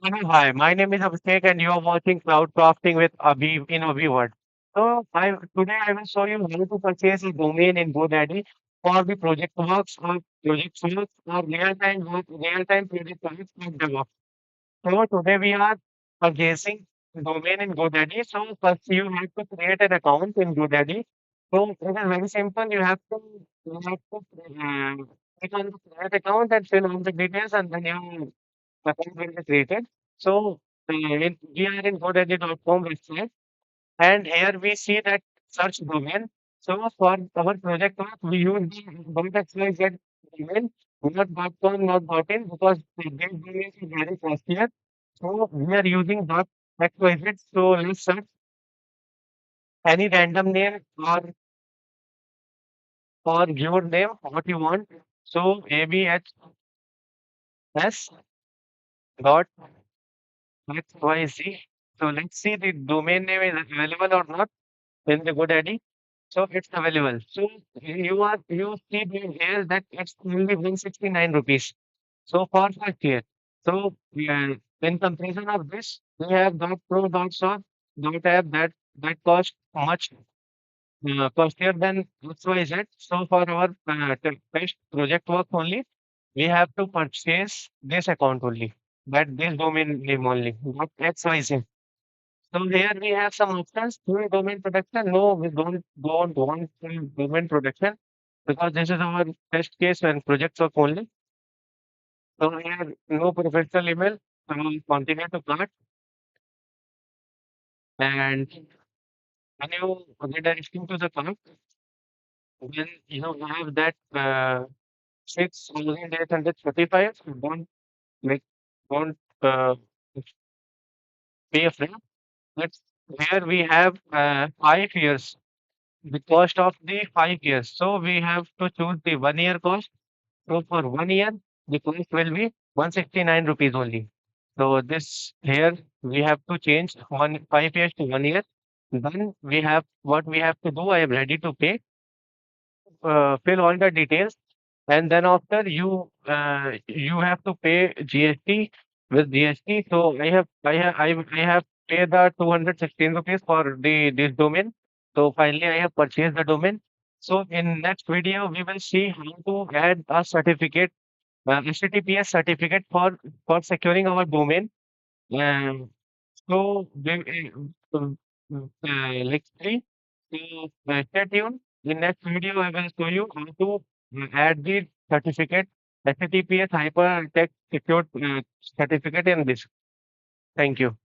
Hi, my name is Abhishek and you are watching Cloud Crafting with Abhiworld. Today I will show you how to purchase a domain in GoDaddy for the project works or real-time project works or DevOps. So today we are purchasing domain in GoDaddy. So first you have to create an account in GoDaddy. So it is very simple. You have to click on the create account and fill all the details and then you account will be created. So we are in GoDaddy.com website, and here we see that search domain. So for our project work, we use the .xyz domain, not .com, not .in, because these domains are very costly. So we are using .xyz. So let's search any random name or your name, what you want. So abhs dot xyz. So let's see the domain name is available or not in the GoDaddy. So it's available. So you see here that it's only 169 rupees. So for first year. So in comparison of this, we have .pro.shop .app that cost much costlier than XYZ. So for our test project work only, we have to purchase this account only, that this domain name only, not XYZ. So here we have some options. Full domain protection. No, we don't want full domain protection because this is our test case and project work only. So here no professional email. So we continue to cart, and when you redirecting to the cart, then you have that 6,835. Like don't pay a fee. But here we have 5 years. The cost of the 5 years. So we have to choose the 1 year cost. So for 1 year, the cost will be 169 rupees only. So this here we have to change 5 years to 1 year. Then we have what we have to do. I am ready to pay. Fill all the details, and then after you have to pay GST with GST. So I have paid the 216 rupees for the this domain. So finally I have purchased the domain. So in next video we will see how to add a certificate, HTTPS certificate for securing our domain. Um, so let's see. So stay tuned. In next video, I will show you how to add the certificate, HTTPS Hypertext Secured certificate in this. Thank you.